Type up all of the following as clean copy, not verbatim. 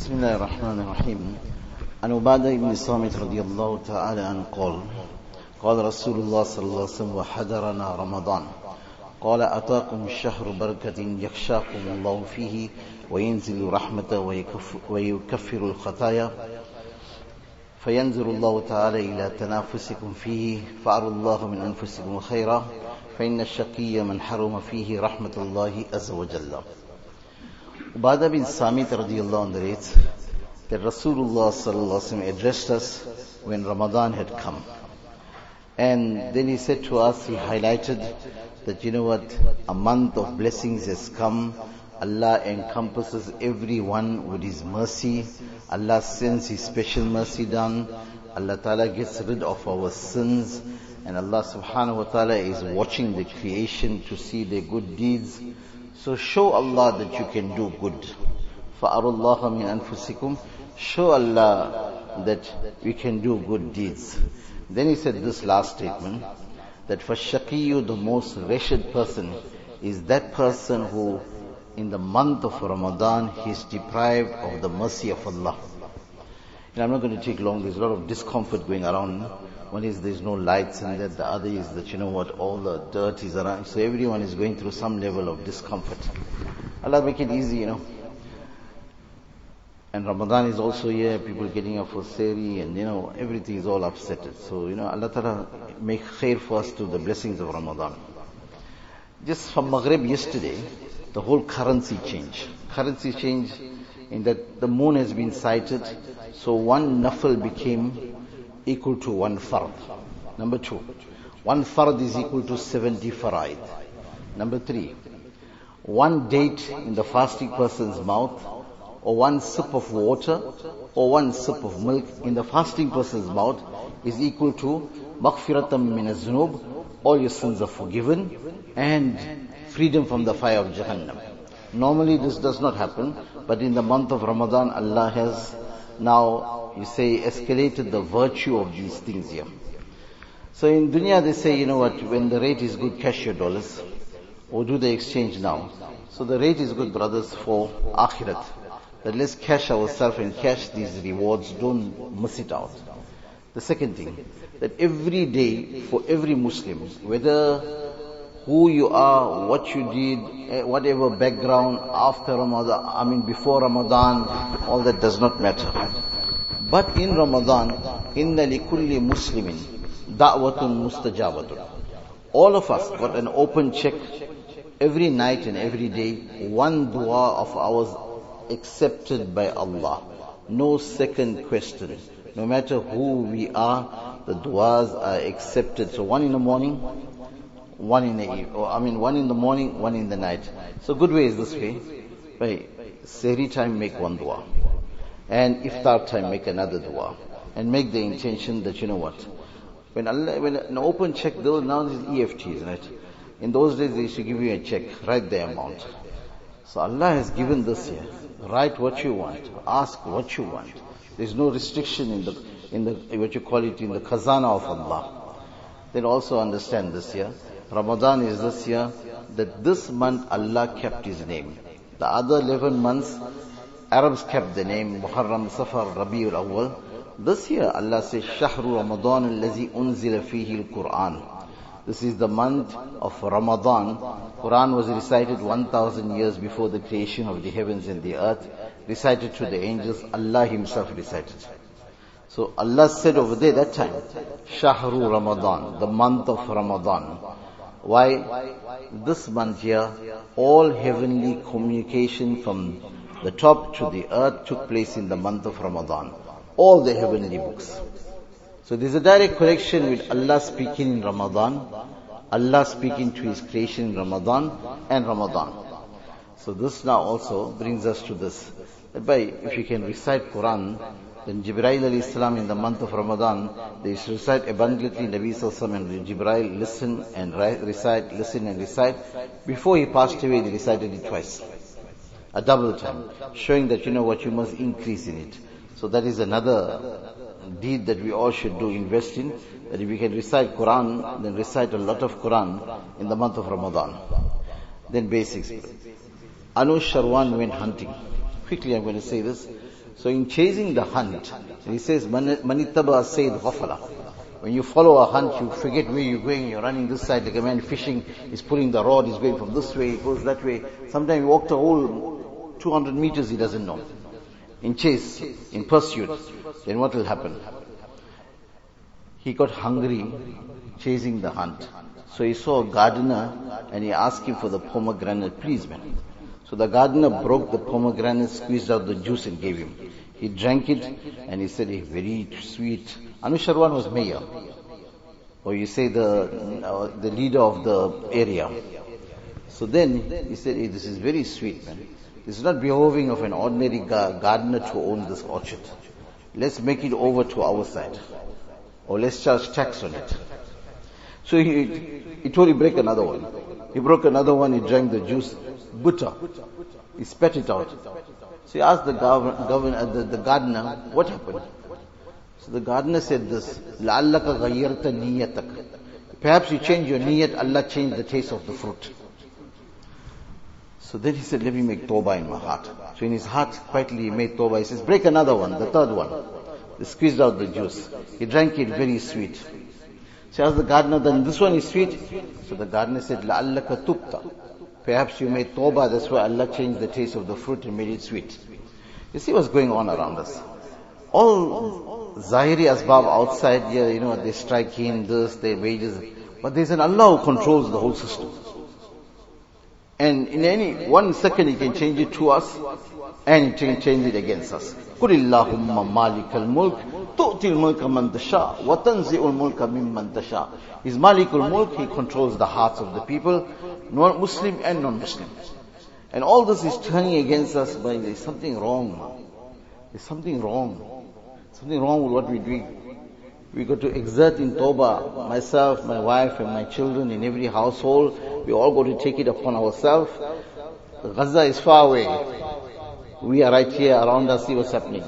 بسم الله الرحمن الرحيم. عن عبادة بن صامت رضي الله تعالى عنه قال رسول الله صلى الله عليه وسلم وحضرنا رمضان قال أتاكم الشهر بركة يخشاكم الله فيه وينزل رحمته ويكفر الخطايا فينزل الله تعالى إلى تنافسكم فيه فأروا الله من أنفسكم خيرا فإن الشقي من حرم فيه رحمة الله عز وجل. Ubadah bin Samit radiallahu anhu narrates that Rasulullah sallallahu alaihi wasallam addressed us when Ramadan had come. And then he said to us, he highlighted that, you know what, a month of blessings has come. Allah encompasses everyone with His mercy. Allah sends His special mercy down. Allah Ta'ala gets rid of our sins. And Allah Subhanahu wa Ta'ala is watching the creation to see their good deeds. So show Allah that you can do good. فَأَرُوا اللَّهَ مِنْ أَنفُسِكُمْ. Show Allah that we can do good deeds. Then he said this last statement, that فَالشَّقِيُّ, the most wretched person, is that person who in the month of Ramadan he is deprived of the mercy of Allah. And I'm not going to take long, there's a lot of discomfort going around. One is there's no lights and that, the other is that, you know what, all the dirt is around. So everyone is going through some level of discomfort. Allah make it easy, you know. And Ramadan is also here, people getting up for sehri and, you know, everything is all upset. So, you know, Allah Ta'ala make khair for us to the blessings of Ramadan. Just from Maghrib yesterday, the whole currency changed. Currency changed in that the moon has been sighted. So one nafil became equal to one fard. Number 2, one fard is equal to 70 faraid. Number 3, one date in the fasting person's mouth, or one sip of water, or one sip of milk in the fasting person's mouth is equal to maghfiratam min az-zunub, all your sins are forgiven, and freedom from the fire of Jahannam. Normally this does not happen, but in the month of Ramadan, Allah has now, you say, escalated the virtue of these things here. So in dunya they say, you know what, when the rate is good, cash your dollars, or do the exchange now. So the rate is good, brothers, for akhirat. That let's cash ourselves and cash these rewards, don't miss it out. The second thing, that every day for every Muslim, whether who you are, what you did, whatever background after Ramadan, before Ramadan, all that does not matter. But in Ramadan, inna likulli muslimin da'watun mustajabatun. All of us got an open check every night and every day, one dua of ours accepted by Allah. No second question. No matter who we are, the duas are accepted. So one in the morning, one in the morning, one in the night. So good way is this way. By sehri time, make one dua. And iftar time, make another dua. And make the intention that, you know what, when an open check, though now this is EFTs, right? In those days they used to give you a check, write the amount. So Allah has given this here. Write what you want, ask what you want. There's no restriction in the what you call it, in the khazana of Allah. Then also understand this year, Ramadan is this year, that this month Allah kept His name. The other 11 months, Arabs kept the name, Muharram, Safar, Rabiul Awwal. This year Allah says, Shahru Ramadan allazi unzila fihi al-Quran. This is the month of Ramadan. Quran was recited 1,000 years before the creation of the heavens and the earth, recited to the angels, Allah Himself recited. So Allah said over there that time, Shahru Ramadan, the month of Ramadan. Why? This month here, all heavenly communication from the top to the earth took place in the month of Ramadan. All the heavenly books. So there's a direct connection with Allah speaking in Ramadan, Allah speaking to His creation in Ramadan and Ramadan. So this now also brings us to this, that if you can recite Quran, then Jibreel alayhi salam in the month of Ramadan, they used to recite abundantly. Nabi sallallahu alaihi wasallam and Jibreel listen and recite, listen and recite. Before he passed away, they recited it twice, a double time, showing that, you know what, you must increase in it. So that is another deed that we all should do, invest in, that if we can recite Quran, then recite a lot of Quran in the month of Ramadan. Then basics. Anu Sharwan went hunting. Quickly I'm going to say this. So in chasing the hunt, he says, Manittaba Sayyid Ghafala. When you follow a hunt, you forget where you're going, you're running this side, like a man fishing, he's pulling the rod, he's going from this way, he goes that way. Sometimes he walked a whole 200 meters, he doesn't know. In chase, in pursuit, then what will happen? He got hungry chasing the hunt. So he saw a gardener and he asked him for the pomegranate, please man. So the gardener broke the pomegranate, squeezed out the juice and gave him. He drank it and he said, very sweet. Anusharwan was mayor, or you say the leader of the area. So then he said, this is very sweet, man. This is not behoving of an ordinary gardener to own this orchard. Let's make it over to our side, or let's charge tax on it. So he told him, break another one. He broke another one, he drank the juice, bitter. He spat it out. So he asked the gardener, what happened? So the gardener said this, لَعَلَّكَ غَيَّرْتَ نِيَّتَكَ. Perhaps you change your niyat, Allah changed the taste of the fruit. So then he said, let me make tawbah in my heart. So in his heart, quietly he made tawbah. He says, break another one, the third one. He squeezed out the juice. He drank it, very sweet. So asked the gardener, then this one is sweet? So the gardener said, لَعَلَّكَ تُبْتَ. Perhaps you made tawbah, that's why Allah changed the taste of the fruit and made it sweet. You see what's going on around us. All zahiri asbab outside here, they strike in this, their wages. But there's an Allah who controls the whole system. And in any 1 second He can change it to us, and He can change it against us. قُلِ اللَّهُمَّ مَالِكَ الْمُلْكِ تُؤْتِي الْمُلْكَ مَنْ تَشَاءُ وَتَنْزِعُ الْمُلْكَ مِمَّنْ تَشَاءُ. He's Malikul Mulk, He controls the hearts of the people, Muslim and non-Muslim. And all this is turning against us, but there's something wrong. There's something wrong. Something wrong with what we're doing. We got to exert in tawbah. Myself, my wife and my children, in every household, we all got to take it upon ourselves. Gaza is far away. We are right here around us, see what's happening.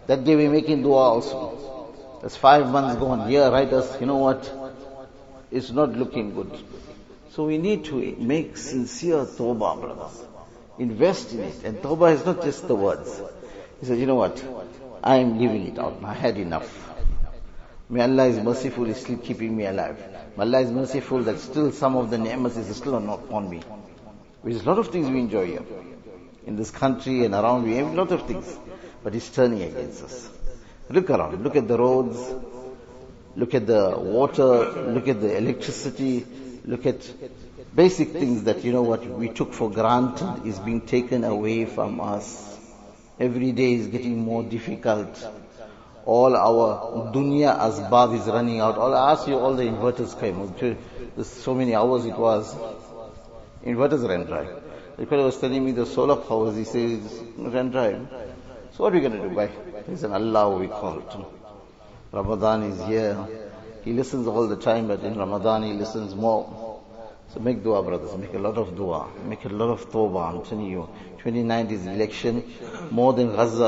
That day we're making dua also. That's 5 months gone. Here, right us, you know what? It's not looking good. So we need to make sincere tawbah, brothers. Invest in it. And tawbah is not just the words. He said, you know what? I am leaving it out. I had enough. May Allah is merciful, is still keeping me alive. May Allah is merciful that still some of the ni'mas is still not upon me. There's a lot of things we enjoy here. In this country and around, we have a lot of things. But it's turning against us. Look around. Look at the roads. Look at the water. Look at the electricity. Look at basic things that, we took for granted is being taken away from us. Every day is getting more difficult. All our dunya asbab is running out. I asked you, all the inverters came. There's so many hours it was. Inverters ran dry. The fellow was telling me the solar powers, he says, ran dry. So what are we going to do? Why? There's an Allah we call to. Ramadan is here. He listens all the time, but in Ramadan he listens more. So make dua, brothers. Make a lot of dua. Make a lot of tawbah. I'm telling you. 29th is election. More than Gaza,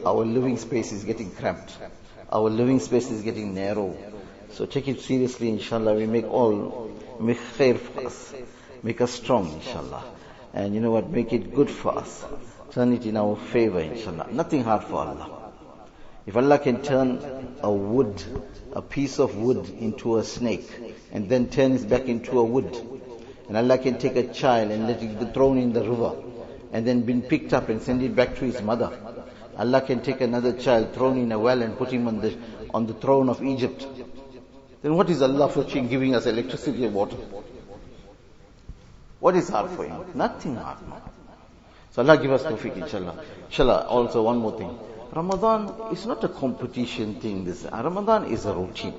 our living space is getting cramped. Our living space is getting narrow. So take it seriously, inshallah. We make khair for us. Make us strong, inshallah. And you know what? Make it good for us. Turn it in our favor, inshallah. Nothing hard for Allah. If Allah can turn a piece of wood into a snake, and then turn it back into a wood, and Allah can take a child and let it be thrown in the river, and then been picked up and send it back to his mother. Allah can take another child, thrown in a well and put him on the throne of Egypt. Then what is Allah for giving us electricity and water? What is hard for Him? Nothing hard. So Allah give us tawfiq, inshallah. Inshallah, also one more thing. Ramadan is not a competition thing. Ramadan is a routine.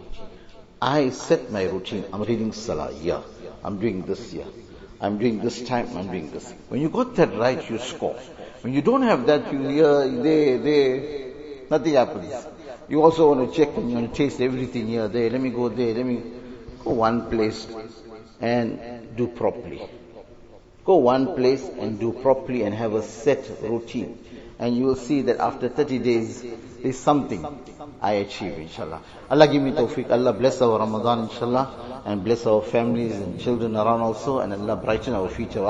I set my routine. I'm reading Salah, yeah. I'm doing this, yeah. I'm doing this time, I'm doing this. When you got that right, you score. When you don't have that, you here, nothing happens. You also want to check and you want to taste everything here, there. Let me go there, let me go one place and do properly. Go one place and do properly and have a set routine. And you will see that after 30 days, there's something I achieve, inshallah. Allah give me tawfiq. Allah bless our Ramadan, inshallah. And bless our families and children around also. And Allah brighten our future.